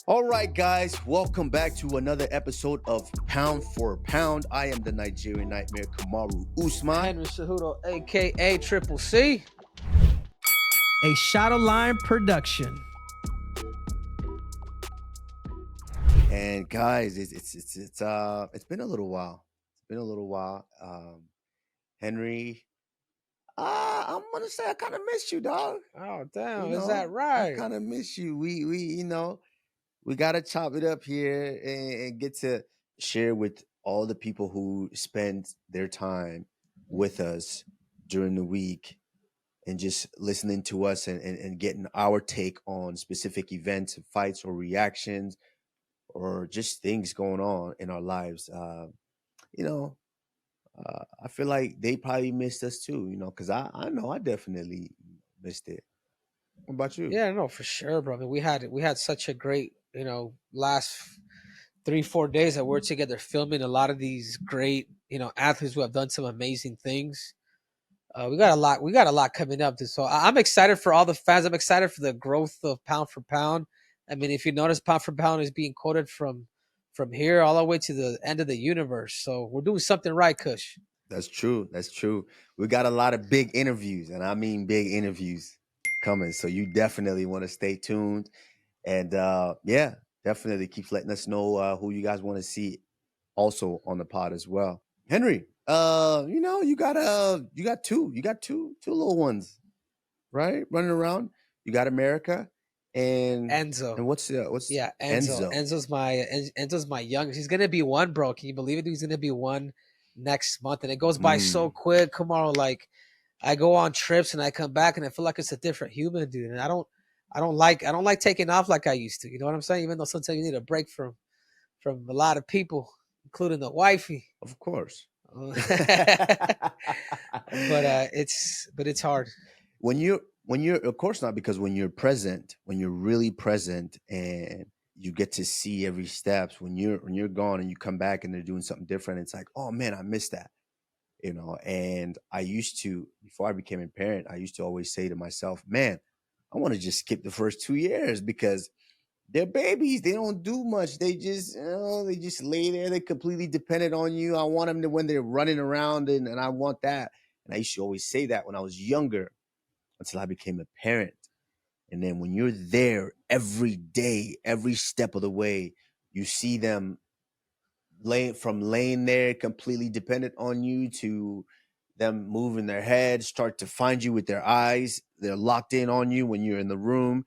All right, guys, welcome back to another episode of Pound for Pound. I am the Nigerian Nightmare, Kamaru Usman. Henry Cejudo, aka Triple C. A Shadow Line production. And guys, it's been a little while. Henry, I'm gonna say I kind of miss you, dog. Oh damn, You is know, that right? I kind of miss you. We gotta chop it up here and get to share with all the people who spend their time with us during the week and just listening to us and getting our take on specific events, fights, or reactions, or just things going on in our lives. You know, I feel like they probably missed us too, because I know I definitely missed it. What about you? Yeah, no, for sure, bro. I mean, we had such a great, last 3-4 days that we're together filming a lot of these great, athletes who have done some amazing things. We got a lot coming up. So I'm excited for all the fans. I'm excited for the growth of pound for pound. I mean, if you notice, pound for pound is being quoted from here all the way to the end of the universe. So we're doing something right, Kush. That's true. That's true. We got a lot of big interviews, and I mean big interviews coming. So you definitely want to stay tuned. And yeah, definitely keep letting us know who you guys want to see also on the pod as well. Henry, you got two little ones, right? Running around. You got America and Enzo. what's Yeah, Enzo. Enzo? Enzo's my youngest. He's gonna be one, bro. Can you believe it? He's gonna be one next month, and it goes by so Mm. quick. Tomorrow, like I go on trips and I come back and I feel like it's a different human, dude. And I don't like taking off like I used to. You know what I'm saying? Even though sometimes you need a break from a lot of people, including the wifey. Of course. but it's hard. When you're of course not, because when you're really present and you get to see every steps when you're gone and you come back and they're doing something different, it's like, oh man, I missed that. And I used to, before I became a parent, I used to always say to myself, man, I want to just skip the first 2 years because they're babies. They don't do much. They just lay there. They're completely dependent on you. I want them to, when they're running around, and I want that. And I used to always say that when I was younger until I became a parent. And then when you're there every day, every step of the way, you see them laying there completely dependent on you to them moving their head, start to find you with their eyes. They're locked in on you when you're in the room.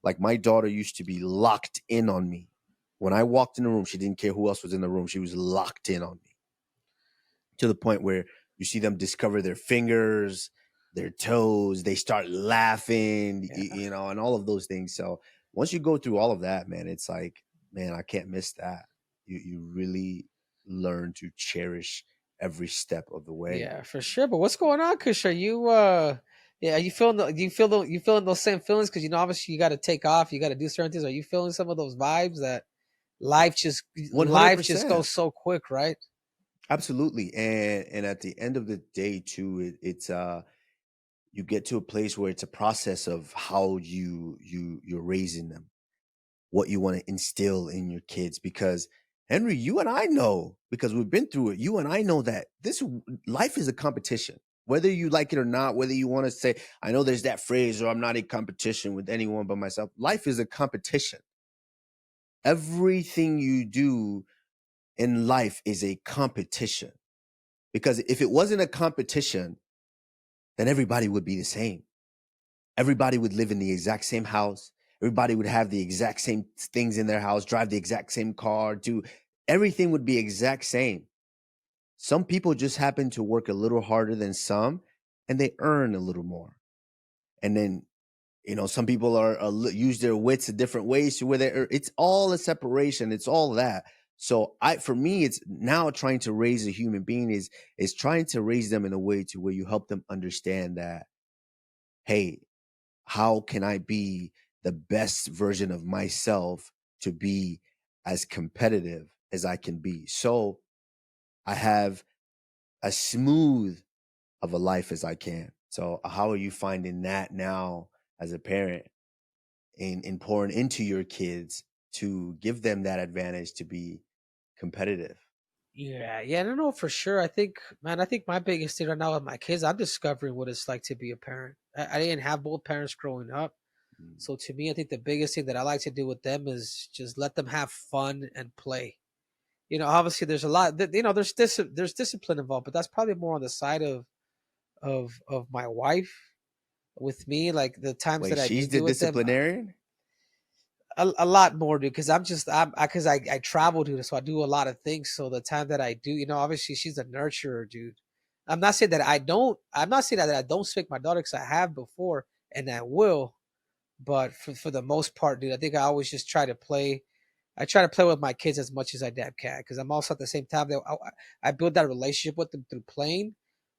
Like my daughter used to be locked in on me. When I walked in the room, she didn't care who else was in the room. She was locked in on me to the point where you see them discover their fingers, their toes. They start laughing, and all of those things. So once you go through all of that, man, it's like, man, I can't miss that. You really learn to cherish every step of the way. Yeah, for sure. But what's going on, Kush? Are you yeah, are you feeling you feeling those same feelings? Because obviously you gotta take off, you gotta do certain things. Are you feeling some of those vibes that life just life just 100%. goes so quick, right? Absolutely. And at the end of the day too, it's you get to a place where it's a process of how you're raising them, what you want to instill in your kids. Because Henry, you and I know, because we've been through it, you and I know that this life is a competition. Whether you like it or not, whether you want to say, I know there's that phrase, or I'm not in competition with anyone but myself. Life is a competition. Everything you do in life is a competition. Because if it wasn't a competition, then everybody would be the same. Everybody would live in the exact same house. Everybody would have the exact same things in their house, drive the exact same car, do everything would be exact same. Some people just happen to work a little harder than some, and they earn a little more. And then, some people use their wits in different ways to where it's all a separation. It's all that. So for me, it's now trying to raise a human being is trying to raise them in a way to where you help them understand that, hey, how can I be the best version of myself to be as competitive as I can be? So I have as smooth of a life as I can. So how are you finding that now as a parent in pouring into your kids to give them that advantage to be competitive. Yeah, I don't know for sure. I think my biggest thing right now with my kids, I'm discovering what it's like to be a parent. I didn't have both parents growing up. So to me, I think the biggest thing that I like to do with them is just let them have fun and play. Obviously there's a lot that, there's discipline involved, but that's probably more on the side of my wife with me. Like the times Wait, that I she's the do with them, disciplinarian? a lot more, dude, because I travel, dude, so I do a lot of things. So the time that I do, obviously she's a nurturer, dude. I'm not saying that I don't speak my daughter, because I have before and I will, but for the most part, dude, I think I always just try to play. I try to play with my kids as much as I damn can, because I'm also at the same time that I build that relationship with them through playing,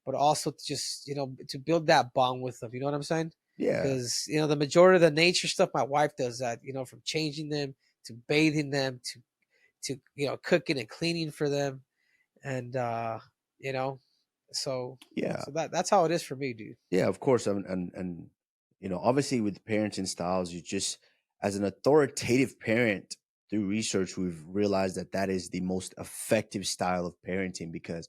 but also to just to build that bond with them. You know what I'm saying? Yeah. Because the majority of the nature stuff, my wife does that. From changing them to bathing them to cooking and cleaning for them, and so Yeah. so that's how it is for me, dude. Yeah, of course. And obviously with parenting styles, you just, as an authoritative parent, through research, we've realized that is the most effective style of parenting, because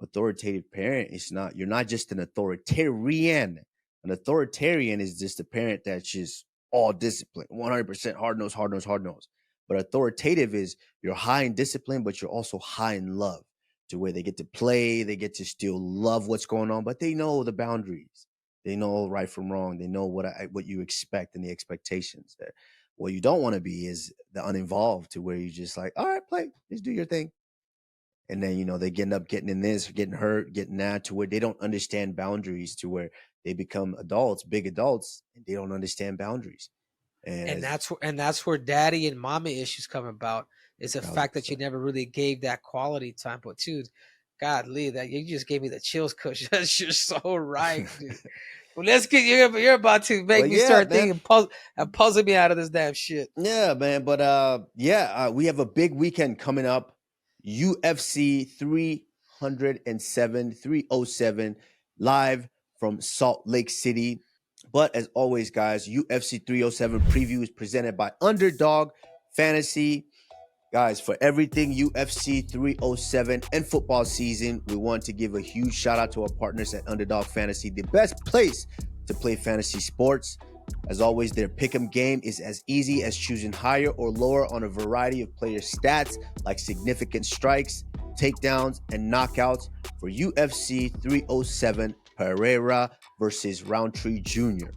authoritative parent is not, you're not just an authoritarian. An authoritarian is just a parent that's just all discipline, 100% hard nose, hard nose, hard nose. But authoritative is you're high in discipline, but you're also high in love, to where they get to play, they get to still love what's going on, but they know the boundaries. They know right from wrong. They know what you expect and the expectations there. What you don't want to be is the uninvolved, to where you just like, all right, play, just do your thing. And then, they end up getting in this, getting hurt, getting that, to where they don't understand boundaries, to where they become adults, big adults, and they don't understand boundaries. And that's where daddy and mommy issues come about. Is the fact that you never really gave that quality time. But dude, God, Lee, that you just gave me the chills, coach. You're so right, dude. Well, let's get you're about to make me start thinking and puzzle me out of this damn shit. Yeah, man. But we have a big weekend coming up. UFC 307 live from Salt Lake City. But as always, guys, UFC 307 preview is presented by Underdog Fantasy. Guys, for everything UFC 307 and football season, we want to give a huge shout out to our partners at Underdog Fantasy, the best place to play fantasy sports. As always, their pick'em game is as easy as choosing higher or lower on a variety of player stats, like significant strikes, takedowns, and knockouts for UFC 307 Pereira versus Rountree Jr.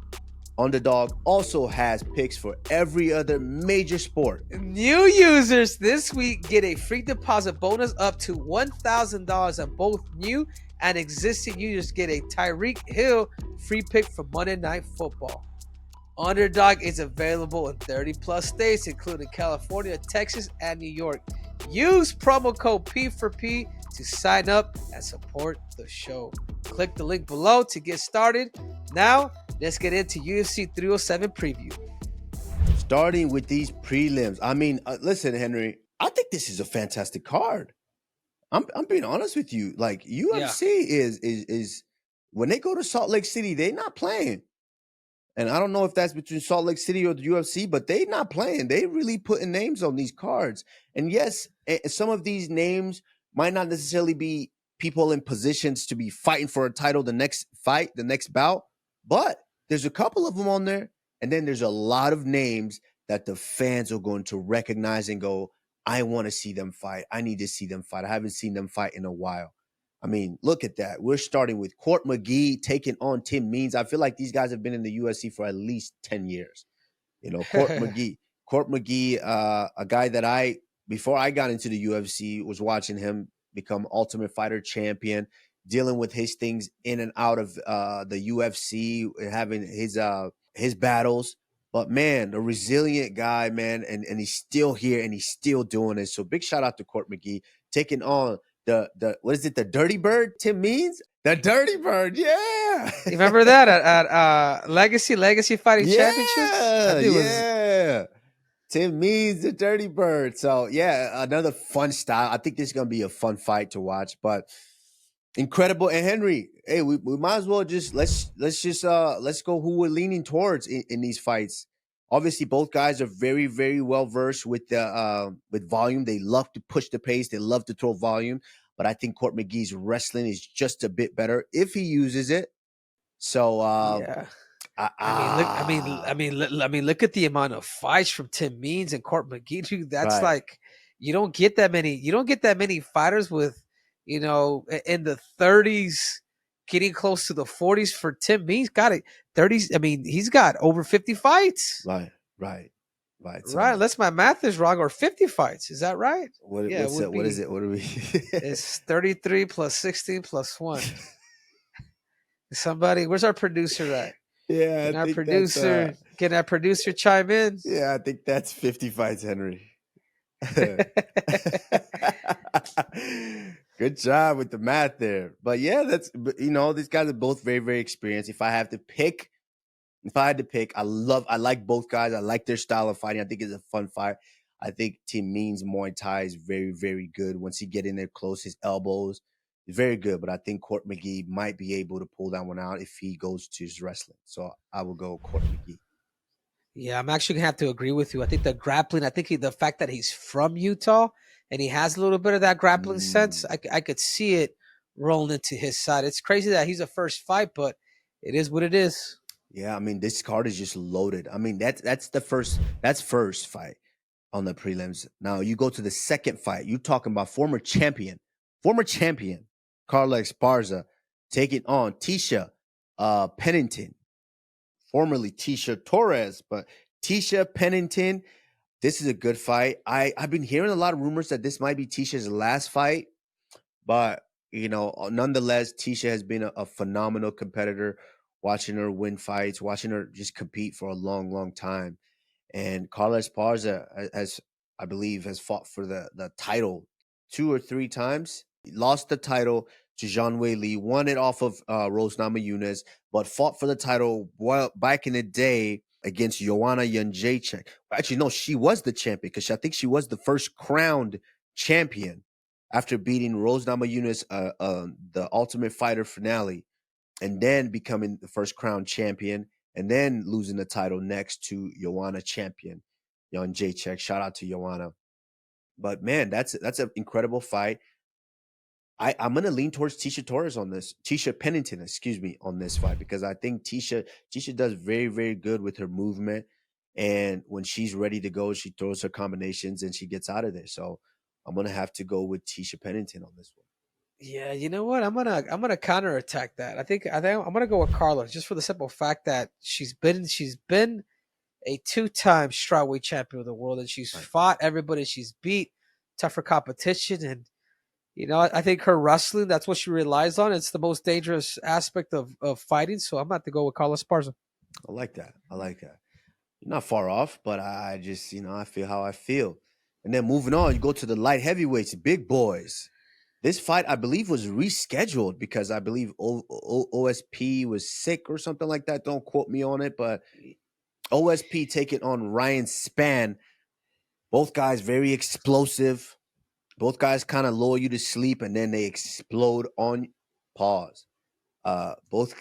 Underdog also has picks for every other major sport. New users this week get a free deposit bonus up to $1,000, and both new and existing users get a Tyreek Hill free pick for Monday Night Football. Underdog is available in 30 plus states, including California, Texas, and New York. Use promo code P4P to sign up and support the show. Click the link below to get started. Now, let's get into UFC 307 preview. Starting with these prelims. I mean, listen, Henry, I think this is a fantastic card. I'm being honest with you. Like, UFC is when they go to Salt Lake City, they're not playing. And I don't know if that's between Salt Lake City or the UFC, but they're not playing. They really putting names on these cards. And yes, some of these names might not necessarily be people in positions to be fighting for a title the next fight, the next bout, but there's a couple of them on there. And then there's a lot of names that the fans are going to recognize and go, I want to see them fight. I need to see them fight. I haven't seen them fight in a while. I mean, look at that. We're starting with Court McGee taking on Tim Means. I feel like these guys have been in the UFC for at least 10 years. Court McGee, a guy that before I got into the UFC, was watching him become Ultimate Fighter champion, dealing with his things in and out of the UFC, having his battles. But man, a resilient guy, man, and he's still here and he's still doing it. So big shout out to Court McGee taking on the what is it? The Dirty Bird, Tim Means? The Dirty Bird, yeah. You remember that at Legacy Fighting Championships? Yeah. Tim Means, the Dirty Bird. So yeah, another fun style. I think this is gonna be a fun fight to watch, but incredible. And Henry, hey, we might as well just let's go who we're leaning towards in these fights. Obviously, both guys are very, very well versed with the with volume. They love to push the pace. They love to throw volume. But I think Court McGee's wrestling is just a bit better if he uses it. So Yeah. Look at the amount of fights from Tim Means and Court McGee, dude. That's right. like you don't get that many fighters with, in the 30s, getting close to the 40s for Tim Means. Got it. 30s. I mean, he's got over 50 fights. Right. So, Right. Unless my math is wrong, or 50 fights. Is that right? What is it? What are we? It's 33 plus 16 plus 1. Somebody, where's our producer at? Yeah, Can our producer chime in? Yeah, I think that's 50 fights, Henry. Good job with the math there. But yeah, these guys are both very, very experienced. If I had to pick, I like both guys. I like their style of fighting. I think it's a fun fight. I think Tim Means Muay Thai is very, very good. Once he get in there close, his elbows is very good. But I think Court McGee might be able to pull that one out if he goes to his wrestling. So I will go Court McGee. Yeah, I'm actually gonna have to agree with you. I think the grappling. The fact that he's from Utah and he has a little bit of that grappling sense, I could see it rolling into his side. It's crazy that he's a first fight, but it is what it is. Yeah, I mean, this card is just loaded. I mean, that's first fight on the prelims. Now you go to the second fight. You're talking about former champion Carla Esparza taking on Tisha Pennington, formerly Tisha Torres, but Tisha Pennington. This is a good fight. I've been hearing a lot of rumors that this might be Tisha's last fight, but nonetheless, Tisha has been a phenomenal competitor. Watching her win fights, watching her just compete for a long, long time. And Carla Esparza, I believe, has fought for the title 2 or 3 times. Lost the title to Zhang Weili, won it off of Rose Namajunas, but fought for the title back in the day against Joanna Jędrzejczyk. Actually, no, she was the champion because I think she was the first crowned champion after beating Rose Namajunas, the Ultimate Fighter finale, and then becoming the first crowned champion, and then losing the title next to Joanna champion, Jędrzejczyk. Shout out to Joanna. But man, that's an incredible fight. I'm gonna lean towards Tisha Pennington, on this fight, because I think Tisha does very, very good with her movement, and when she's ready to go, she throws her combinations and she gets out of there. So I'm gonna have to go with Tisha Pennington on this one. Yeah, you know what? I'm gonna counterattack that. I think I'm gonna go with Carla, just for the simple fact that she's been a 2-time strawweight champion of the world, and she's fought everybody. She's beat tougher competition, and I think her wrestling, that's what she relies on. It's the most dangerous aspect of fighting. So I'm about to go with Carla Esparza. I like that. You're not far off, but I just I feel how I feel. And then moving on, you go to the light heavyweights, big boys. This fight, I believe, was rescheduled because I believe OSP was sick or something like that. Don't quote me on it, but OSP taking on Ryan Spann. Both guys very explosive. Both guys kind of lull you to sleep, and then they explode on pause. Both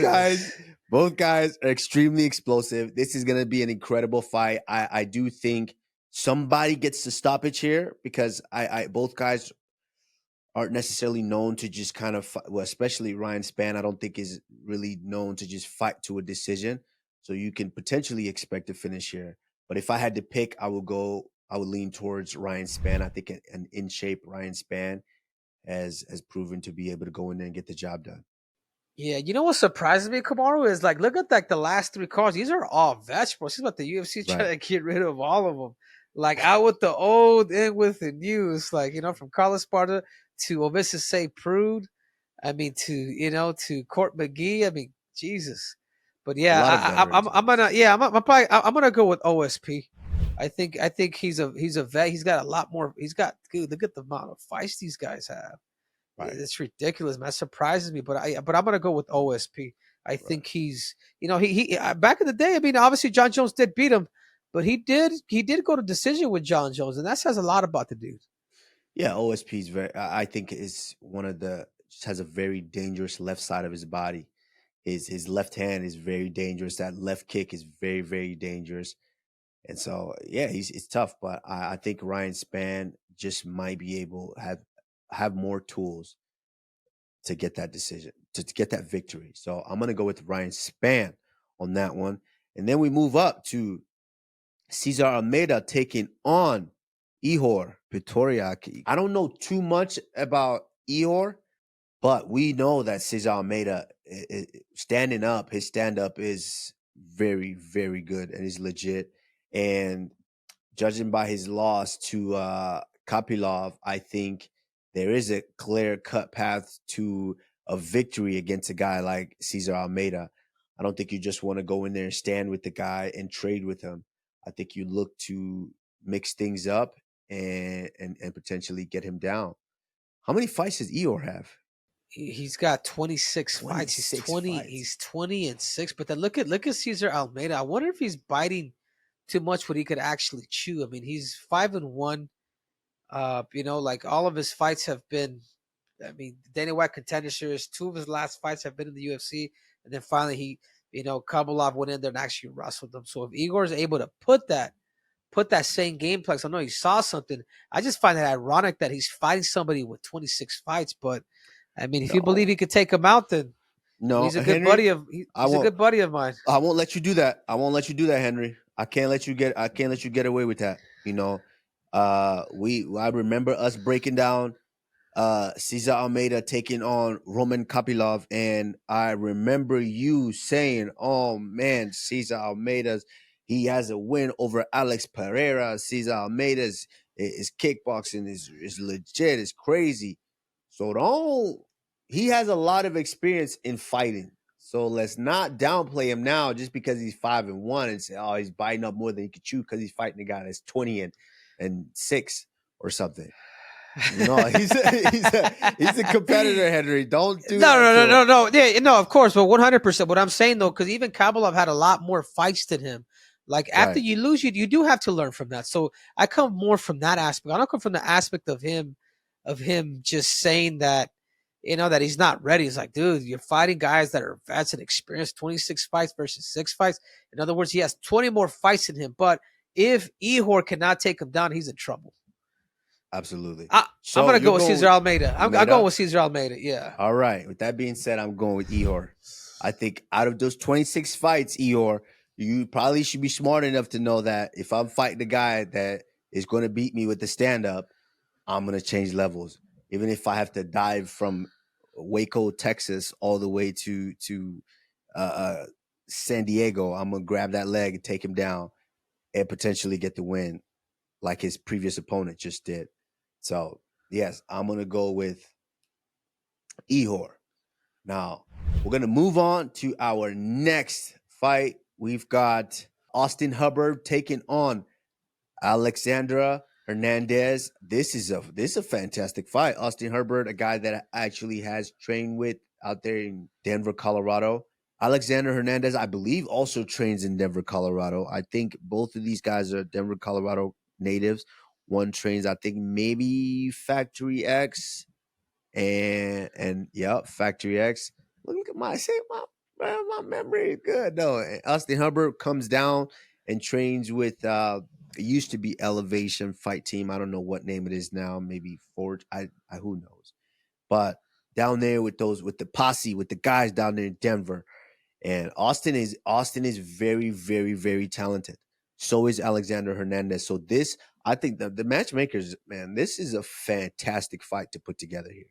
guys both guys are extremely explosive. This is gonna be an incredible fight. I do think somebody gets the stoppage here because both guys aren't necessarily known to just kind of fight. Well, especially Ryan Spann, I don't think is really known to just fight to a decision. So you can potentially expect a finish here. But if I had to pick, I would lean towards Ryan Spann. I think an in shape Ryan Spann has proven to be able to go in there and get the job done. Yeah, you know what surprises me, Kamaru, is look at the last 3 cards. These are all vegetables. This is what the UFC trying to get rid of all of them. Out with the old, in with the new. It's from Carla Esparza to Obisase Preux. I mean, to Court McGee. I mean, Jesus. But yeah, I'm gonna go with OSP. I think he's a vet. He's got a lot more. Look at the amount of fights these guys have. Right. It's ridiculous, man. That surprises me. But I'm gonna go with OSP. I think he's he back in the day. I mean, obviously John Jones did beat him, but he did go to decision with John Jones, and that says a lot about the dude. Yeah, OSP is I think is one of just has a very dangerous left side of his body. His left hand is very dangerous. That left kick is very, very dangerous. And so, yeah, it's tough. But I think Ryan Spann just might be able to have more tools to get that decision, to get that victory. So I'm gonna go with Ryan Spann on that one. And then we move up to Cesar Almeida taking on Ihor Potieria. I don't know too much about Ihor, but we know that Cesar Almeida standing up, his stand up is very, very good and is legit. And judging by his loss to Kapilov, I think there is a clear cut path to a victory against a guy like Cesar Almeida. I don't think you just want to go in there and stand with the guy and trade with him. I think you look to mix things up and potentially get him down. How many fights does Ihor have? He's got 26 fights. He's 20. Fights. He's 20-6. But then look at Cesar Almeida. I wonder if he's biting too much what he could actually chew. I mean, he's 5-1. Like all of his fights have been. I mean, Dana White Contender Series. 2 of his last fights have been in the UFC, and then finally Kapilov went in there and actually wrestled him. So if Igor is able to put that same gameplex, I know he saw something. I just find it ironic that he's fighting somebody with 26 fights. But I mean, if you believe he could take him out, then he's a good buddy of. He's a good buddy of mine. I won't let you do that. Henry. I can't let you get away with that. I remember us breaking down Cesar Almeida taking on Roman Kapilov, and I remember you saying, "Oh man, Cesar Almeida's he has a win over Alex Pereira. Cesar Almeida's his kickboxing is legit. It's crazy." So he has a lot of experience in fighting. So let's not downplay him now just because he's 5-1 and say, "Oh, he's biting up more than he could chew" because he's fighting a guy that's 20-6 or something. He's a competitor, Henry. Don't do that. No. Yeah, no, of course, but 100%. What I'm saying though, because even Kapilov had a lot more fights than him. Like after you lose, you do have to learn from that. So I come more from that aspect. I don't come from the aspect of him just saying that, that he's not ready. It's like, dude, you're fighting guys that are vets and experienced. 26 fights versus 6 fights. In other words, he has 20 more fights in him. But if Ihor cannot take him down, he's in trouble. Absolutely. I'm going to go with Cesar Almeida. I'm going with Cesar Almeida, yeah. All right. With that being said, I'm going with Ihor. I think out of those 26 fights, Ihor, you probably should be smart enough to know that if I'm fighting a guy that is going to beat me with the stand-up, I'm going to change levels. Even if I have to dive from Waco, Texas, all the way to San Diego, I'm going to grab that leg and take him down and potentially get the win like his previous opponent just did. So, yes, I'm going to go with Ihor. Now, we're going to move on to our next fight. We've got Austin Hubbard taking on Alexandra Hernandez. This is a fantastic fight. Austin Hubbard, a guy that actually has trained with out there in Denver, Colorado. Alexandra Hernandez, I believe, also trains in Denver, Colorado. I think both of these guys are Denver, Colorado natives. One trains, I think, maybe Factory X, and Factory X. Look at my memory is good. No, Austin Hubbard comes down and trains with it used to be Elevation Fight Team. I don't know what name it is now. Maybe Forge. I who knows. But down there with the posse, with the guys down there in Denver, and Austin is very, very, very talented. So is Alexander Hernandez. So this, I think the matchmakers, man, this is a fantastic fight to put together here.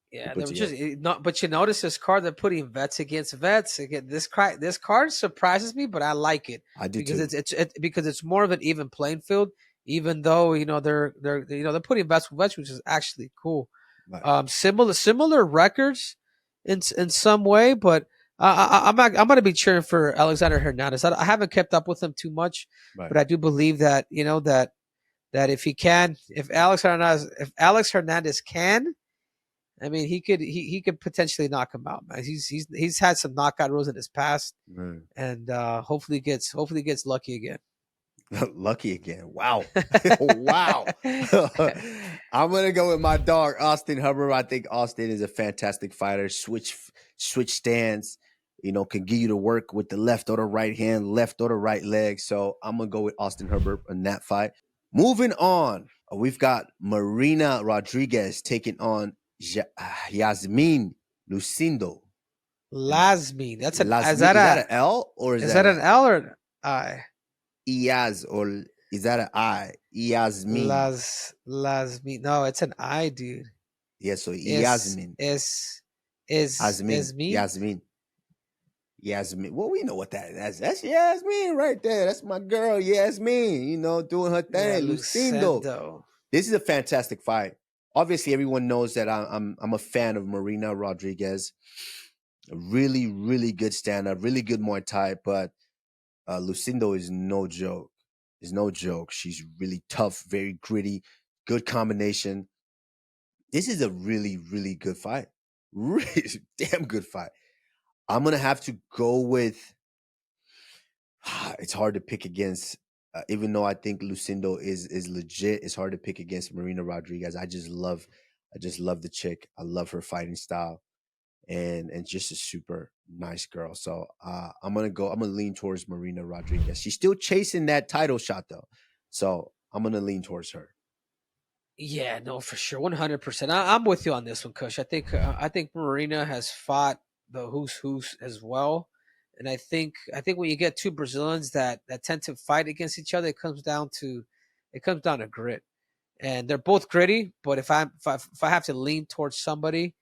Yeah, but you notice this card, they're putting vets against vets. Again, this card surprises me, but I like it. I do because too. because it's more of an even playing field. Even though they're putting vets with vets, which is actually cool. Right. Similar records in some way, but I'm going to be cheering for Alexander Hernandez. I haven't kept up with him too much, right. But I do believe that that if Alex Hernandez can. I mean, he could potentially knock him out, man. He's had some knockout rules in his past, right. And hopefully gets lucky again. Lucky again. Wow. Wow. I'm going to go with my dog, Austin Hubbard. I think Austin is a fantastic fighter. Switch stance, can give you the work with the left or the right hand, left or the right leg. So I'm going to go with Austin Herbert in that fight. Moving on, we've got Marina Rodriguez taking on Yasmin Lucindo. Lasmin. Is Is that that an L or is that an L or an I? Iaz, or is that an I? Yasmin. Lasmin. No, it's an I, dude. Yeah, so Yasmin. Yasmin. Well, we know what that is. That's Yasmin right there. That's my girl, Yasmin, doing her thing. Yeah, Lucindo. This is a fantastic fight. Obviously, everyone knows that I'm a fan of Marina Rodriguez. A really, really good stand-up, really good Muay Thai, but Lucindo is no joke. Is no joke. She's really tough, very gritty, good combination. This is a really, really good fight. Really damn good fight. I'm going to have to go with, it's hard to pick against, even though I think Lucindo is legit, it's hard to pick against Marina Rodriguez. I just love the chick. I love her fighting style and just a super nice girl. So I'm going to lean towards Marina Rodriguez. She's still chasing that title shot though. So I'm going to lean towards her. Yeah, no, for sure. 100%. I'm with you on this one, Kush. I think Marina has fought the who's as well, and I think when you get two Brazilians that tend to fight against each other, it comes down to grit, and they're both gritty. But if I have to lean towards somebody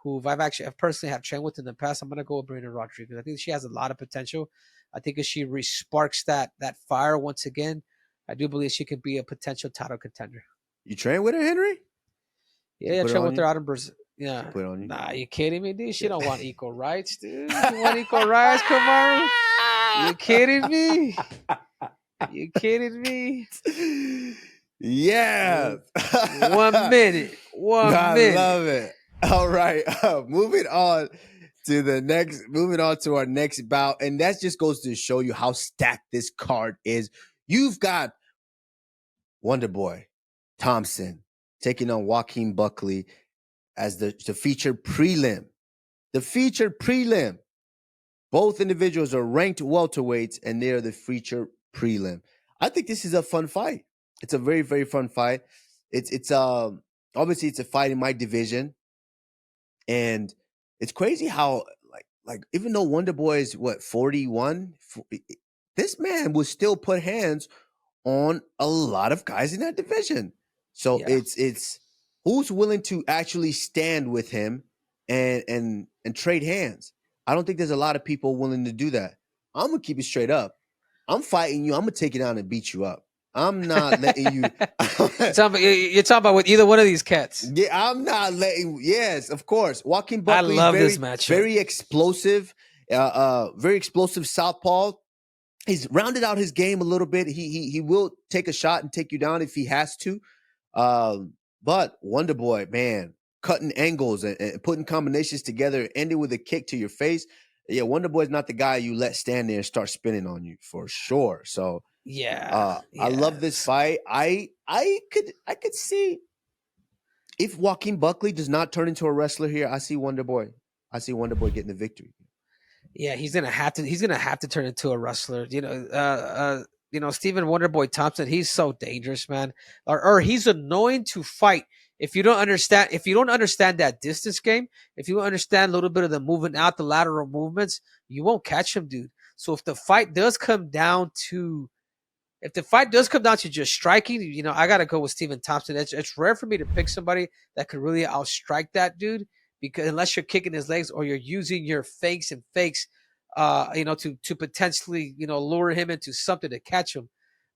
who I've personally have trained with in the past, I'm gonna go with Marina Rodriguez. I think she has a lot of potential. I think if she resparks that fire once again, I do believe she could be a potential title contender. You train with her, Henry? Yeah, I train with her out in Brazil. Yeah. Put on you? Nah, you kidding me, dude? She don't want equal rights, dude. You want equal rights, Kamaru? You kidding me? You kidding me? Yeah. 1 minute. I love it. All right. Moving on to our next bout. And that just goes to show you how stacked this card is. You've got Wonder Boy Thompson taking on Joaquin Buckley as the featured prelim. The featured prelim. Both individuals are ranked welterweights, and they're the featured prelim. I think this is a fun fight. It's a very, very fun fight. It's obviously it's a fight in my division, and it's crazy how like even though Wonder Boy is 41, this man will still put hands on a lot of guys in that division. So yeah. It's who's willing to actually stand with him and trade hands. I don't think there's a lot of people willing to do that. I'm gonna keep it straight up. I'm fighting you. I'm gonna take you down and beat you up. I'm not letting you. You're talking about with either one of these cats. Yeah, I'm not letting. Yes, of course. Joaquin Buckley. I love this matchup. Very explosive. Very explosive southpaw. He's rounded out his game a little bit. He will take a shot and take you down if he has to. But Wonder Boy, man, cutting angles and putting combinations together, ending with a kick to your face. Yeah, Wonder Boy's not the guy you let stand there and start spinning on you for sure. So yeah. I love this fight. I could see if Joaquin Buckley does not turn into a wrestler here. I see Wonder Boy getting the victory. Yeah, he's gonna have to turn into a wrestler. Stephen Wonderboy Thompson, he's so dangerous, man. Or he's annoying to fight. If you don't understand that distance game, if you don't understand a little bit of the moving out, the lateral movements, you won't catch him, dude. So if the fight does come down to just striking, I gotta go with Stephen Thompson. It's rare for me to pick somebody that could really outstrike that dude. Because unless you're kicking his legs or you're using your feints and fakes, to potentially, lure him into something to catch him.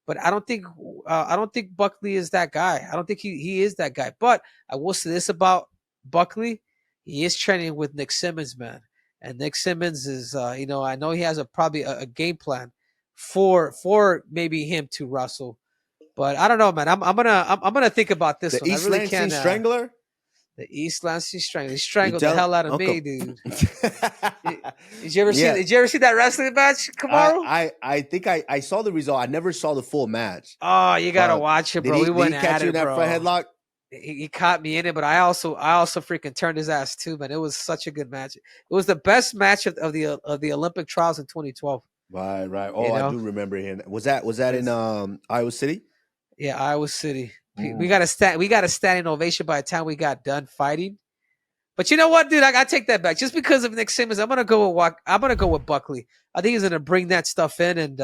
But I don't think Buckley is that guy. I don't think he is that guy. But I will say this about Buckley: he is training with Nick Simmons, man. And Nick Simmons is, I know he has probably a game plan for maybe him to wrestle. But I don't know, man. I'm gonna think about this. The East Lansing Strangler. The East Lansing Strangler. He strangled the hell out of me, dude. Did you ever see that wrestling match, Kamaru? I think I saw the result. I never saw the full match. Oh, you gotta watch it, bro. We went at it, bro. Did he catch you in that front headlock? he caught me in it, but I also freaking turned his ass too, man. It was such a good match. It was the best match of the Olympic trials in 2012. Right. Oh, You I know, do remember him. Was that in It's- Iowa City? yeah, Iowa City. We Mm. got a standing ovation by the time we got done fighting. But you know what, dude? I take that back. Just because of Nick Simmons, I'm gonna go with Buckley. I think he's gonna bring that stuff in, and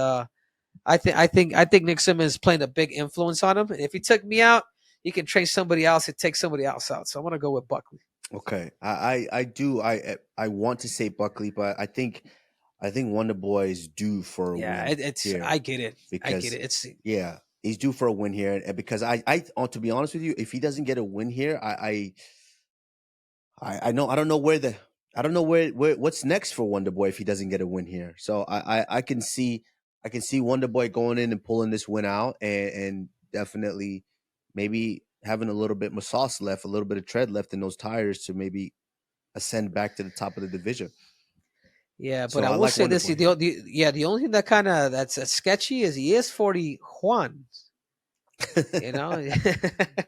I think Nick Simmons is playing a big influence on him. And if he took me out, he can train somebody else and take somebody else out. So I'm gonna go with Buckley. Okay, I want to say Buckley, but I think Wonder Boy is due for a Yeah, win it's here I get it. because It's yeah, he's due for a win here, and because to be honest with you, if he doesn't get a win here, I don't know where what's next for Wonder Boy if he doesn't get a win here. So I can see Wonder Boy going in and pulling this win out and definitely maybe having a little bit more sauce left, a little bit of tread left in those tires to maybe ascend back to the top of the division. yeah, So but I I will like say Wonder this: Boy. the only thing that kind of that's sketchy is he is 41. You know,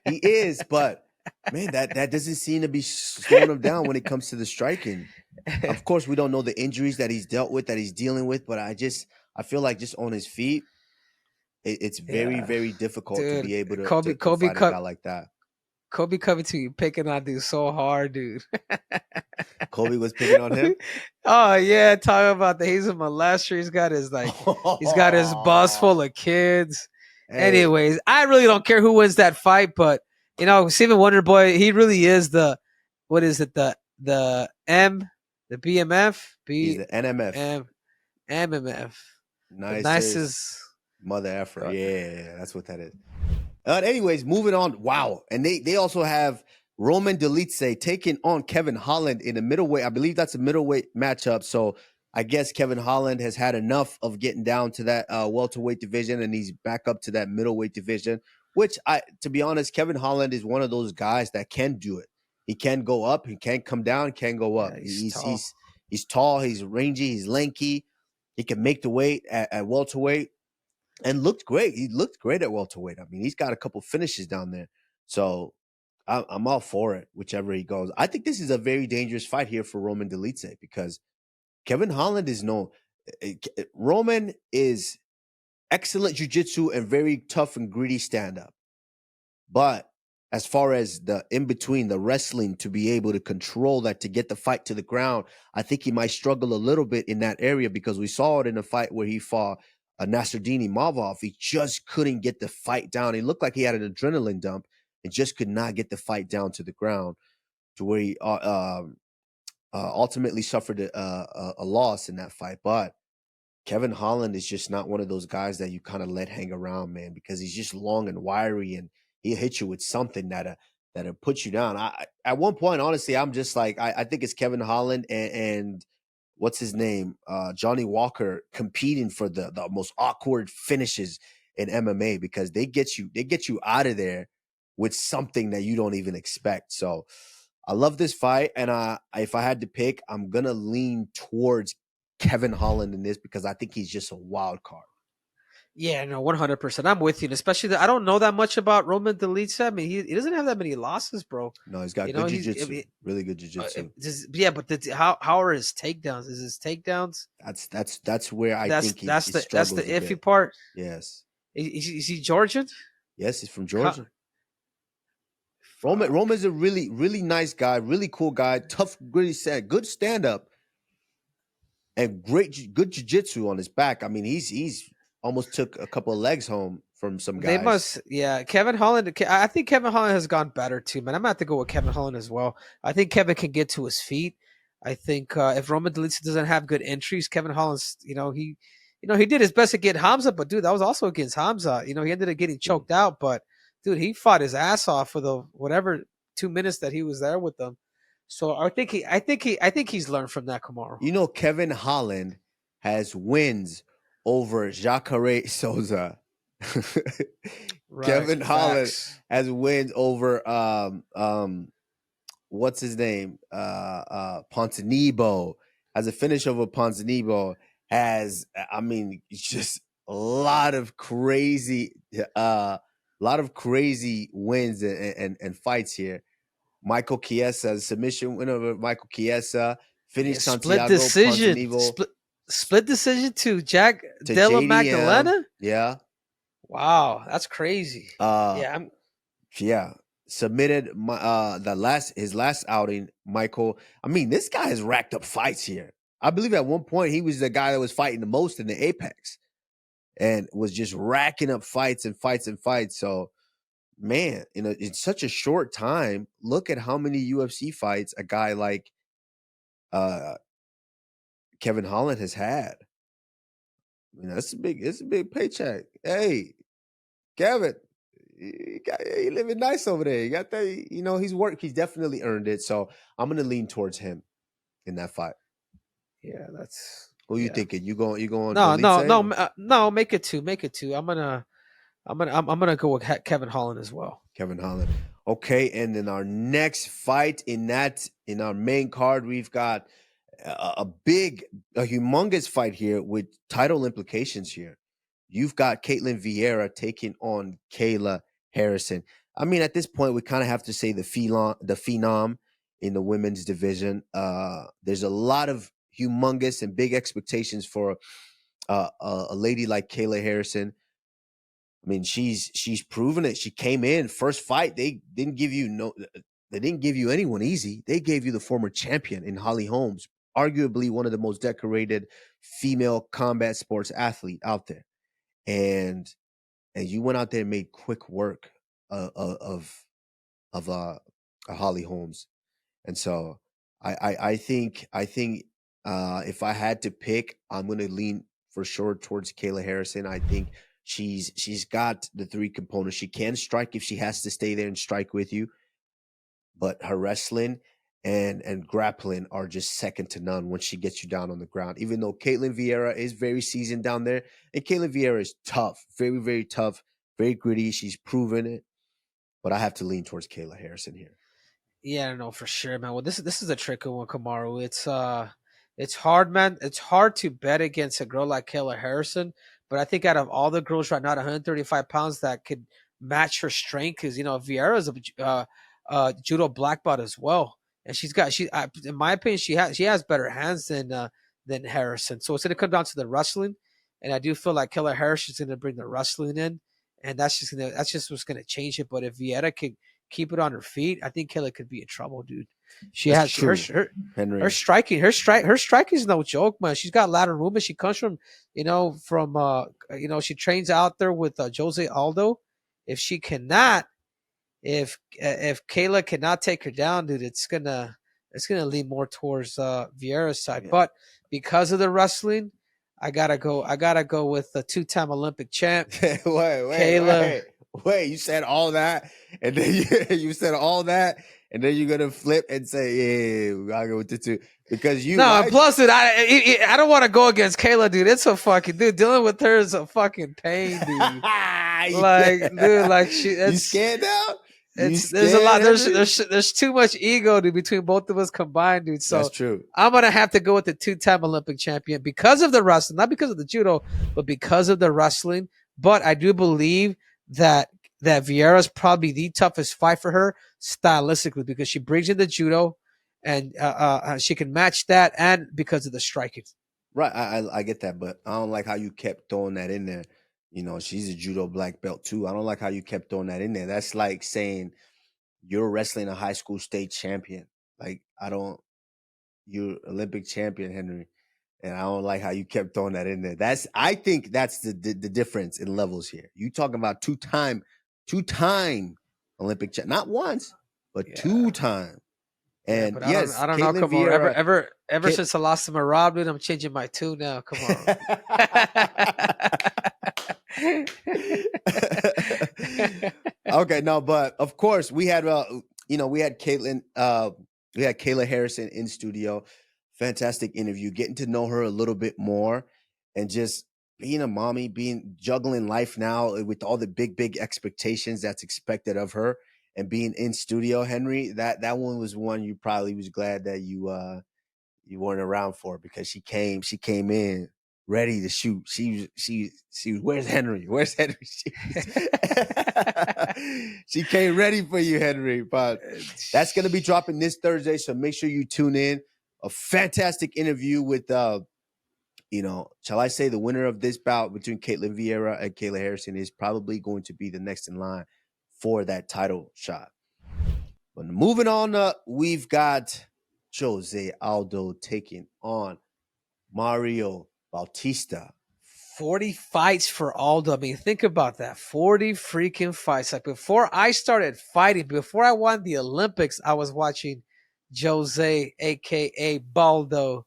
He is, but man, that doesn't seem to be slowing him down when it comes to the striking. Of course, we don't know the injuries that he's dealt with, that he's dealing with, but I feel like just on his feet, it's very, yeah, very difficult to dude. be able to Kobe fight a guy like that. Kobe coming to you, picking on dude so hard, dude. Kobe was picking on him. Oh yeah, talking about the he's a molester. He's got his bus full of kids. Hey, Anyways, I really don't care who wins that fight, but you know, Steven Wonder Boy, he really is the what is it, the BMF, he's the NMF. MMF. The Nicest nicest. mother effer. Yeah, that's what that is. Anyways, moving on. Wow. And they also have Roman Dolidze taking on Kevin Holland in a middleweight. I believe that's a middleweight matchup. So I guess Kevin Holland has had enough of getting down to that welterweight division, and he's back up to that middleweight division, which to be honest, Kevin Holland is one of those guys that can do it. He can go up, he can come down, can go up. Yeah, he's tall, he's rangy, he's lanky. He can make the weight at welterweight. And looked great. He looked great at welterweight. I mean, he's got a couple finishes down there. So I'm all for it, whichever he goes. I think this is a very dangerous fight here for Roman Dolidze because Kevin Holland is known. Roman is excellent jiu-jitsu and very tough and gritty stand-up. But as far as the in-between, the wrestling, to be able to control that, to get the fight to the ground, I think he might struggle a little bit in that area because we saw it in a fight where he fought Nasruddin Imavov. He just couldn't get the fight down. He looked like he had an adrenaline dump and just could not get the fight down to the ground, to where he ultimately suffered a loss in that fight. But Kevin Holland is just not one of those guys that you kind of let hang around, man, because he's just long and wiry, and he'll hit you with something that'll put you down. At one point, honestly, I'm just like, I think it's Kevin Holland and what's his name, Johnny Walker, competing for the most awkward finishes in MMA, because they get you out of there with something that you don't even expect. So I love this fight, and if I had to pick, I'm gonna lean towards Kevin Holland in this because I think he's just a wild card. Yeah, no, 100%. I'm with you. And especially I don't know that much about Roman Dolidze. I mean, he doesn't have that many losses, bro. No, he's got good jiu-jitsu. Really good jiu-jitsu. Yeah, but how are his takedowns? Is his takedowns? That's where I think that's the iffy part. Yes. Is he Georgian? Yes, he's from Georgia. Roman's a really, really nice guy, really cool guy, tough, gritty, good stand-up, and good jiu-jitsu on his back. I mean, he's almost took a couple of legs home from some guys. They must, yeah. Kevin Holland, I think Kevin Holland has gone better too, man. I'm gonna have to go with Kevin Holland as well. I think Kevin can get to his feet. I think if Roman Dolidze doesn't have good entries, Kevin Holland's, he did his best to get Hamza, but dude, that was also against Hamza. He ended up getting choked out, but dude, he fought his ass off for the whatever 2 minutes that he was there with them. So I think he's learned from that, Kamaru. Kevin Holland has wins over Jacare Souza. Right, Kevin Holland facts. has wins over what's his name? Ponzinibbio. Has a finish over Ponzinibbio. Has, I mean, just a lot of crazy lot of crazy wins and fights here. Michael Chiesa, submission winner of Michael Chiesa, finished Split Santiago decision. Ponzinibbio Split decision to Jack to Della JDM. Magdalena. Yeah. Wow, that's crazy. Yeah, submitted his last outing, Michael. I mean, this guy has racked up fights here. I believe at one point he was the guy that was fighting the most in the Apex and was just racking up fights and fights and fights. So, man, in such a short time, look at how many UFC fights a guy like Kevin Holland has had. It's a big paycheck. Hey, Kevin, you living nice over there. You got that. He's definitely earned it. So I'm gonna lean towards him in that fight. Yeah, that's. Who you thinking? You going? No. Make it two. I'm gonna go with Kevin Holland as well. Kevin Holland. Okay, and then our next fight in our main card, we've got a humongous fight here with title implications here. You've got Ketlen Vieira taking on Kayla Harrison. I mean, at this point, we kind of have to say the phenom in the women's division. There's a lot of humongous and big expectations for a lady like Kayla Harrison. I mean, she's proven it. She came in first fight. They didn't give you anyone easy. They gave you the former champion in Holly Holmes, arguably one of the most decorated female combat sports athlete out there. And you went out there and made quick work of Holly Holmes. And so I think if I had to pick, I'm going to lean for sure towards Kayla Harrison. I think she's got the three components. She can strike if she has to stay there and strike with you, but her wrestling and grappling are just second to none when she gets you down on the ground. Even though Ketlen Vieira is very seasoned down there, and Ketlen Vieira is tough, very, very tough, very gritty. She's proven it, but I have to lean towards Kayla Harrison here. Yeah, I know for sure, man. Well, this is a tricky one, Kamaru. It's hard, man. It's hard to bet against a girl like Kayla Harrison, but I think out of all the girls right now at 135 pounds that could match her strength, because Vieira's a judo black belt as well. And in my opinion, she has better hands than Harrison. So it's going to come down to the wrestling, and I do feel like Kayla Harrison's going to bring the wrestling in, and that's just what's going to change it. But if Vieira can keep it on her feet, I think Kayla could be in trouble, dude. Her striking. Her striking is no joke, man. She's got lateral movement. She comes from she trains out there with Jose Aldo. If Kayla cannot take her down, dude, it's gonna lean more towards Vieira's side. Yeah. But because of the wrestling, I gotta go with the two-time Olympic champ. Kayla. Wait, you said all that, and then you said all that, and then you're gonna flip and say, "Yeah, we gotta go with the two," because you. No, plus I don't want to go against Kayla, dude. It's a fucking dude. Dealing with her is a fucking pain, dude. You scared now? There's a lot. There's too much ego, dude, between both of us combined, dude. So that's true. I'm gonna have to go with the two-time Olympic champion because of the wrestling, not because of the judo, but because of the wrestling. But I do believe that Vieira's probably the toughest fight for her stylistically because she brings in the judo and she can match that, and because of the striking. Right, I get that, but I don't like how you kept throwing that in there. She's a judo black belt too. I don't like how you kept throwing that in there. That's like saying you're wrestling a high school state champion. Like you're Olympic champion, Henry. And I don't like how you kept throwing that in there. I think that's the difference in levels here. You talking about two-time Olympic champ, not once, but two-time. And yeah, yes, I don't know. Come on, ever since I lost to Marab, dude, I'm changing my two now. Come on. Okay, no, but of course we had Kayla Harrison in studio. Fantastic interview, getting to know her a little bit more, and just being a mommy, juggling life now with all the big expectations that's expected of her, and being in studio. Henry, that one was one you probably was glad that you weren't around for, because she came in ready to shoot. She was, where's Henry? Where's Henry? She came ready for you, Henry. But that's going to be dropping this Thursday, so make sure you tune in. A fantastic interview with, shall I say the winner of this bout between Caitlin Vieira and Kayla Harrison is probably going to be the next in line for that title shot. But moving on up, we've got Jose Aldo taking on Mario Bautista. 40 fights for Aldo. I mean, think about that. 40 freaking fights. Like before I started fighting, before I won the Olympics, I was watching Jose, aka Baldo,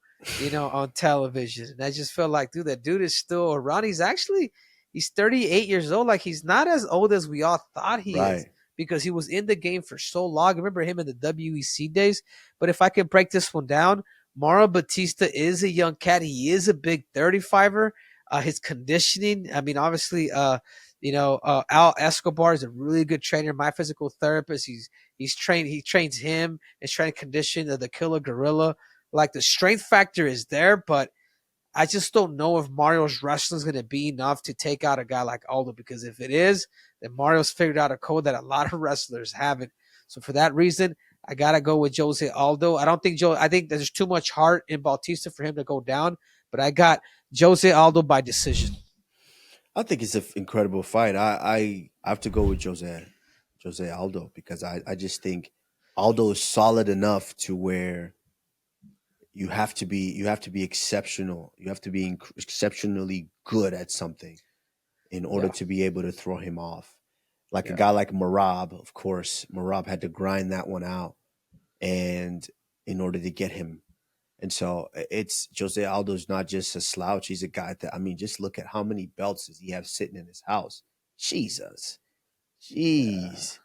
on television. And I just felt like, dude, that dude is still around. He's 38 years old. Like, he's not as old as we all thought he is, because he was in the game for so long. I remember him in the WEC days. But if I can break this one down, Mario Bautista is a young cat. He is a big 35er. His conditioning, I mean, obviously, Al Escobar is a really good trainer. My physical therapist, he trains him. He's trying to condition the Killer Gorilla. Like, the strength factor is there, but I just don't know if Mario's wrestling is going to be enough to take out a guy like Aldo, because if it is, then Mario's figured out a code that a lot of wrestlers haven't. So for that reason, I got to go with Jose Aldo. I think there's too much heart in Bautista for him to go down, but I got Jose Aldo by decision. I think it's an incredible fight. I have to go with Jose Aldo, because I just think Aldo is solid enough to where you have to be exceptional. You have to be exceptionally good at something in order to be able to throw him off. Like a guy like Merab, of course, Merab had to grind that one out, and in order to get him. And so it's Jose Aldo's not just a slouch. He's a guy that, I mean, just look at how many belts does he have sitting in his house. Jesus. Jeez.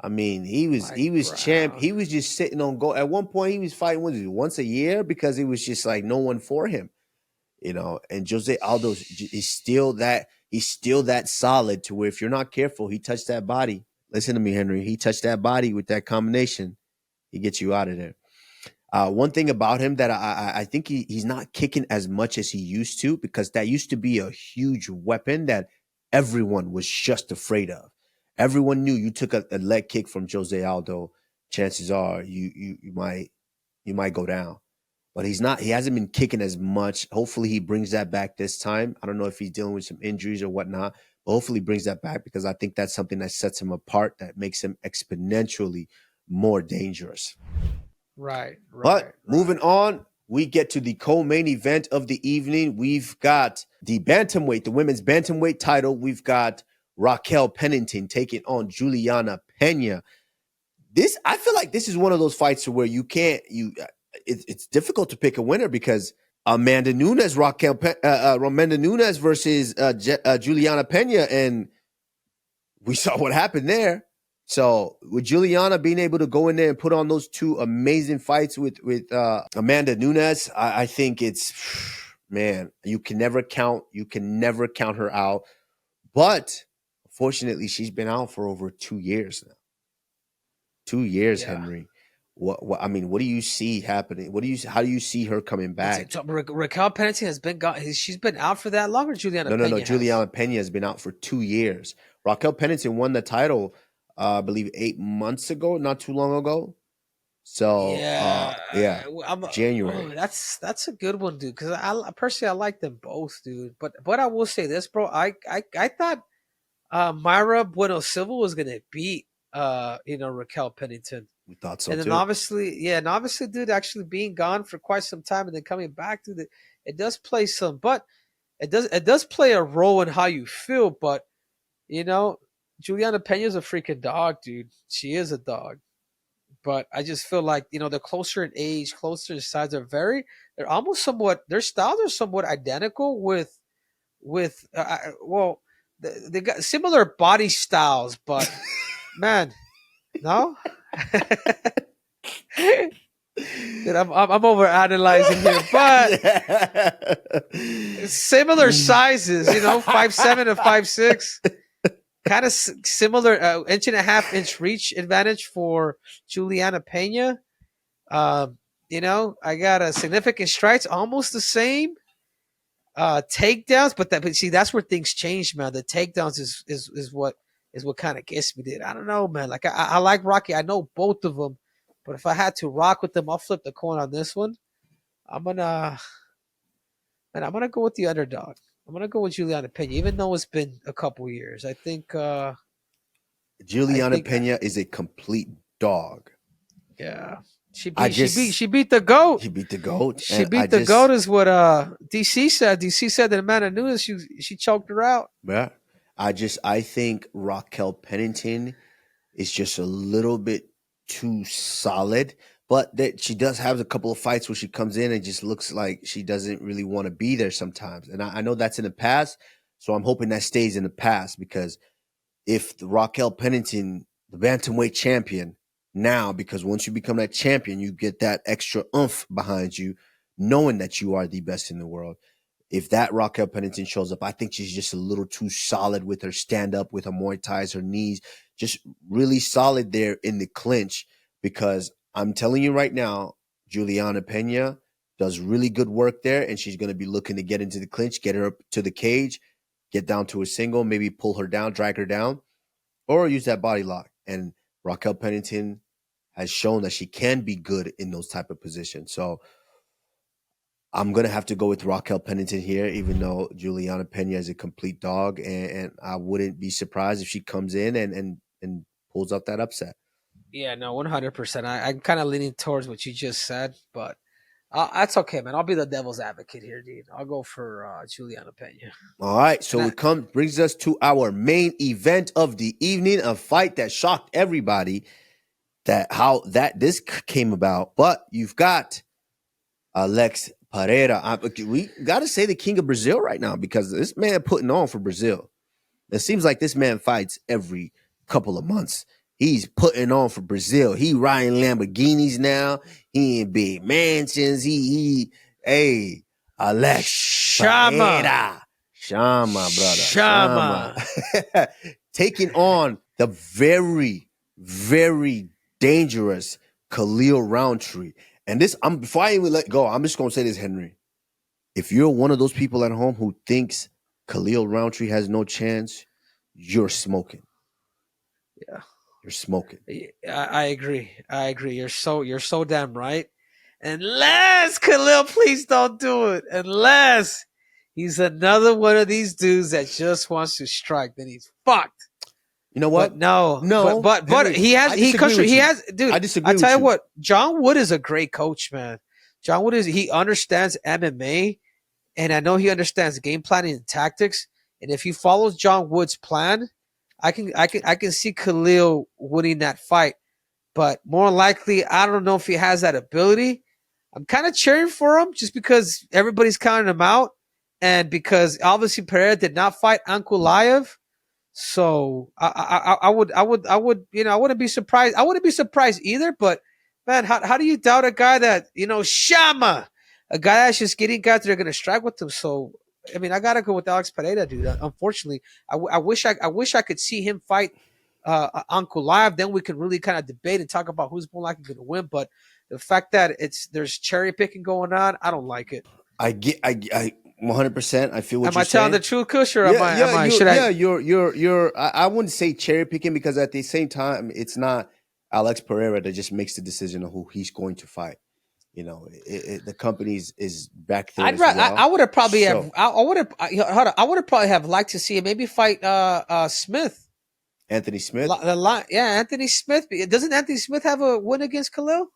I mean, he was champ. He was just sitting on gold. At one point, he was fighting once a year, because it was just like no one for him, and Jose Aldo is still that solid to where if you're not careful, he touched that body. Listen to me, Henry. He touched that body with that combination. He gets you out of there. One thing about him that I think he's not kicking as much as he used to, because that used to be a huge weapon that everyone was just afraid of. Everyone knew you took a leg kick from Jose Aldo, chances are you might go down. But he's not. He hasn't been kicking as much. Hopefully he brings that back this time. I don't know if he's dealing with some injuries or whatnot, but hopefully he brings that back, because I think that's something that sets him apart, that makes him exponentially more dangerous. Right. But moving on, we get to the co-main event of the evening. We've got the bantamweight, the women's bantamweight title. We've got Raquel Pennington taking on Juliana Peña. I feel like this is one of those fights where it's difficult to pick a winner, because Amanda Nunes versus Juliana Peña, and we saw what happened there. So with Juliana being able to go in there and put on those two amazing fights with Amanda Nunes, I think it's, man, you can never count her out. But unfortunately, she's been out for over 2 years now. 2 years, Henry. What I mean, what do you see happening? How do you see her coming back? Raquel Pennington has been gone. She's been out for that long, or Juliana Peña? No. Juliana Peña has been out for 2 years. Raquel Pennington won the title, I believe 8 months ago, not too long ago. So January. That's a good one, dude. Because I personally like them both, dude. But I will say this, bro. I thought Mayra Bueno Silva was gonna beat Raquel Pennington. We thought so, and then too. obviously, dude, actually being gone for quite some time and then coming back, dude, it does play it does play a role in how you feel. But Juliana Peña is a freaking dog, dude. She is a dog. But I just feel like, they're closer in age, closer in size. They're almost their styles are somewhat identical with they got similar body styles, but man, no. Dude, I'm over analyzing here, but similar sizes, 5'7" to 5'6". Kind of similar, 1.5 inch reach advantage for Juliana Peña. I got a significant strides, almost the same. takedowns, but see, that's where things change, man. The takedowns is what kind of gets me there. I don't know, man. Like I like Rocky. I know both of them, but if I had to rock with them, I'll flip the coin on this one. I'm gonna go with the underdog. I'm gonna go with Juliana Peña, even though it's been a couple years. I think Juliana Peña is a complete dog. Yeah. She beat the GOAT. She beat the GOAT. She beat the GOAT is what DC said. DC said that Amanda Nunes, she choked her out. Yeah. I think Raquel Pennington is just a little bit too solid, but that she does have a couple of fights where she comes in and just looks like she doesn't really want to be there sometimes. And I know that's in the past, so I'm hoping that stays in the past, because if the Raquel Pennington, the bantamweight champion, now, because once you become that champion, you get that extra oomph behind you, knowing that you are the best in the world. If that Raquel Pennington shows up, I think she's just a little too solid with her stand-up, with her Muay Thais, her knees, just really solid there in the clinch, because I'm telling you right now, Juliana Peña does really good work there, and she's going to be looking to get into the clinch, get her up to the cage, get down to a single, maybe pull her down, drag her down, or use that body lock. And Raquel Pennington has shown that she can be good in those type of positions. So I'm going to have to go with Raquel Pennington here, even though Juliana Peña is a complete dog. And I wouldn't be surprised if she comes in and pulls out that upset. Yeah, no, 100%. I'm kind of leaning towards what you just said, but that's okay, man. I'll be the devil's advocate here, dude. I'll go for Juliana Peña. All right, so brings us to our main event of the evening, a fight that shocked everybody. This came about, but you've got Alex Pereira. We got to say the king of Brazil right now, because this man putting on for Brazil. It seems like this man fights every couple of months. He's putting on for Brazil. He riding Lamborghinis now. He in big mansions. Alex Pereira. Shama, brother. Shama. Taking on the very, very dangerous Khalil Rountree. And this, before I even let go, I'm just going to say this, Henry. If you're one of those people at home who thinks Khalil Rountree has no chance, you're smoking. Yeah. You're smoking. I agree. You're so damn right. Unless Khalil, please don't do it. Unless he's another one of these dudes that just wants to strike, then he's fucked. You know what? But no. But Henry, he has. Dude. I disagree. I tell you what, John Wood is a great coach, man. John Wood he understands MMA, and I know he understands game planning and tactics. And if he follows John Wood's plan, I can see Khalil winning that fight. But more likely, I don't know if he has that ability. I'm kind of cheering for him just because everybody's counting him out, and because obviously Pereira did not fight Ankulaev. So I would, I wouldn't be surprised. I wouldn't be surprised either. But man, how do you doubt a guy that, Shama, a guy that's just getting guys that are going to strike with him? So I mean, I gotta go with Alex Pereira, dude. Unfortunately, I wish I could see him fight Ankulaev. Then we could really kind of debate and talk about who's more likely going to win. But the fact that there's cherry picking going on, I don't like it. I 100%. I feel what you're saying. Am I telling the truth, Kush, or am I? You're. I wouldn't say cherry picking, because at the same time, it's not Alex Pereira that just makes the decision of who he's going to fight. The company is back there. I would have probably I would have probably have liked to see him maybe fight Smith. Anthony Smith. Anthony Smith. Doesn't Anthony Smith have a win against Khalil?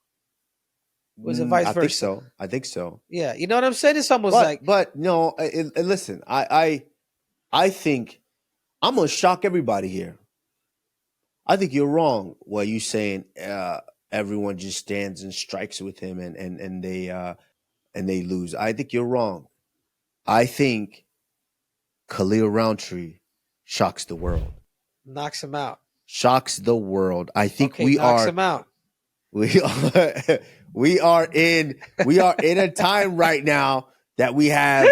Was it vice versa? I think so. Yeah, you know what I'm saying? It's almost But no, listen, I think I'm gonna shock everybody here. I think you're wrong. What you saying? Everyone just stands and strikes with him, and they lose. I think you're wrong. I think Khalil Rountree shocks the world. Knocks him out. Shocks the world. I think knocks him out. We are in a time right now that we have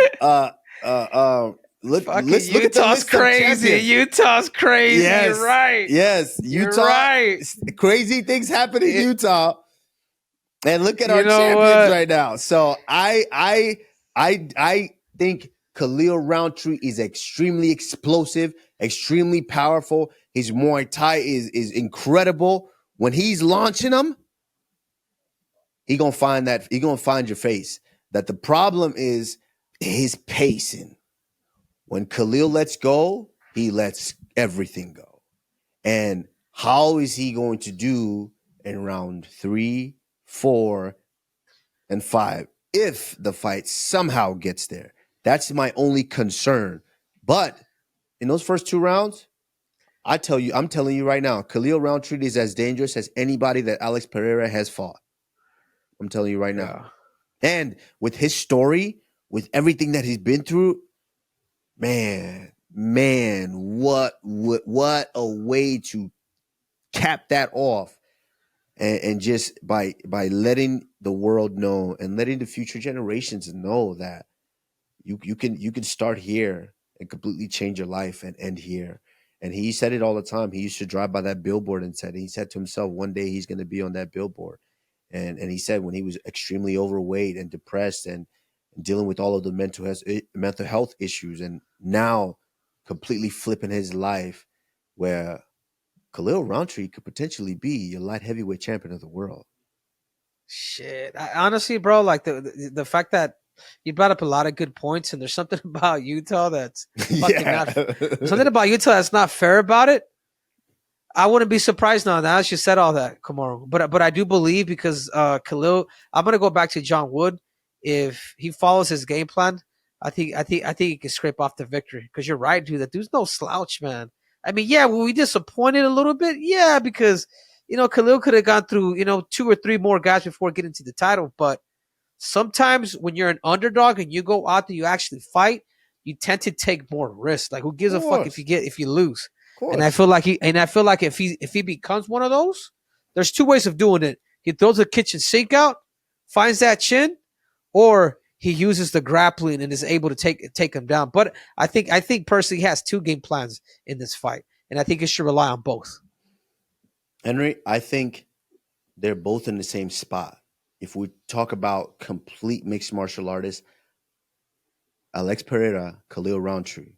look at Utah's crazy. Utah's crazy. Yes, you're right. Yes, Utah. You're right. Crazy things happen in Utah. And look at our champions right now. So I think Khalil Rountree is extremely explosive, extremely powerful. His Muay Thai is incredible. When he's launching them, he gonna find your face. That the problem is his pacing. When Khalil lets go, he lets everything go. And how is he going to do in round 3, 4, and 5 if the fight somehow gets there? That's my only concern. But in those first 2 rounds, I'm telling you right now, Khalil Rountree is as dangerous as anybody that Alex Pereira has fought. I'm telling you right now. And with his story, with everything that he's been through, man, what a way to cap that off. And just by letting the world know and letting the future generations know that you can start here and completely change your life and end here. And he said it all the time. He used to drive by that billboard and he said to himself, one day he's going to be on that billboard. And he said when he was extremely overweight and depressed and dealing with all of the mental health issues, and now completely flipping his life, where Khalil Rountree could potentially be your light heavyweight champion of the world. Shit, honestly, bro, like the fact that you brought up a lot of good points, and there's something about Utah that's fucking something about Utah that's not fair about it. I wouldn't be surprised now that you said all that, Kamaru. But I do believe, because Khalil, I'm gonna go back to John Wood. If he follows his game plan, I think he can scrape off the victory. Because you're right, dude. That dude's no slouch, man. I mean, yeah, were we disappointed a little bit? Yeah, because Khalil could have gone through 2 or 3 more guys before getting to the title. But sometimes when you're an underdog and you go out there, you actually fight, you tend to take more risks. Like, who gives a fuck if you lose? And I feel like if he becomes one of those, there's 2 ways of doing it. He throws the kitchen sink out, finds that chin, or he uses the grappling and is able to take him down. But I think personally he has 2 game plans in this fight, and I think he should rely on both. Henry, I think they're both in the same spot. If we talk about complete mixed martial artists, Alex Pereira, Khalil Rountree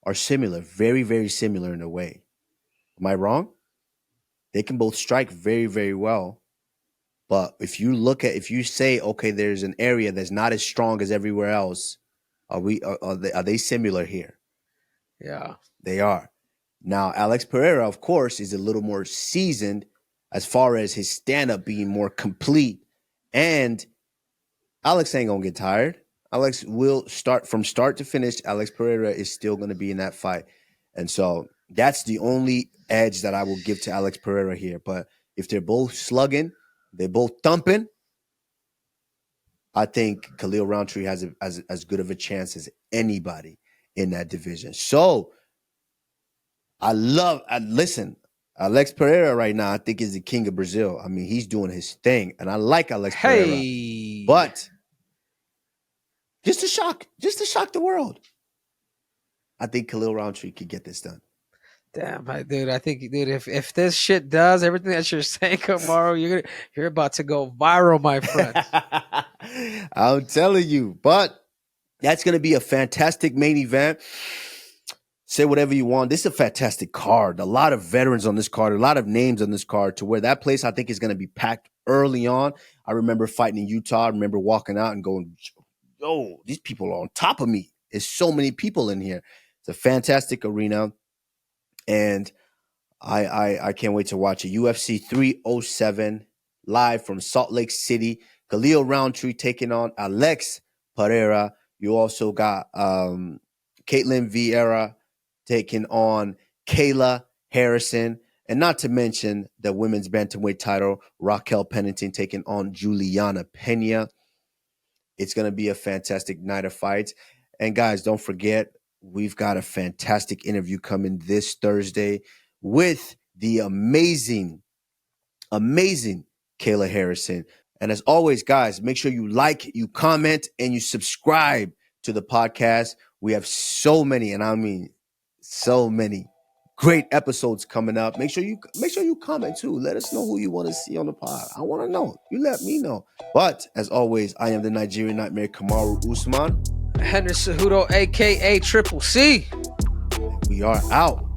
are similar, very, very similar in a way. Am I wrong? They can both strike very, very well. But if you say, okay, there's an area that's not as strong as everywhere else, are they similar here? Yeah. They are. Now, Alex Pereira, of course, is a little more seasoned as far as his stand-up being more complete. And Alex ain't going to get tired. Alex will start from start to finish. Alex Pereira is still going to be in that fight. And so that's the only edge that I will give to Alex Pereira here. But if they're both slugging, they're both thumping, I think Khalil Rountree has as good of a chance as anybody in that division. So listen, Alex Pereira right now, I think, is the king of Brazil. I mean, he's doing his thing. And I like Alex Pereira. But just to shock the world, I think Khalil Rountree could get this done. Damn, dude! I think, dude, if this shit does everything that you're saying, Kamaru, you're about to go viral, my friend. I'm telling you, but that's gonna be a fantastic main event. Say whatever you want. This is a fantastic card. A lot of veterans on this card, a lot of names on this card, to where that place, I think, is gonna be packed early on. I remember fighting in Utah. I remember walking out and going, "Yo, these people are on top of me." There's so many people in here. It's a fantastic arena. And I can't wait to watch it. UFC 307 live from Salt Lake City. Khalil Rountree taking on Alex Pereira. You also got Vieira taking on Kayla Harrison. And not to mention the women's bantamweight title, Raquel Pennington taking on Juliana Peña. It's going to be a fantastic night of fights. And guys, don't forget, we've got a fantastic interview coming this Thursday with the amazing Kayla Harrison. And as always, guys, make sure you like, you comment, and you subscribe to the podcast. We have so many, and I mean so many great episodes coming up. Make sure you comment too. Let us know who you want to see on the pod. I want to know. You let me know. But as always, I am the Nigerian Nightmare, Kamaru Usman. Henry Cejudo, aka Triple C. We are out.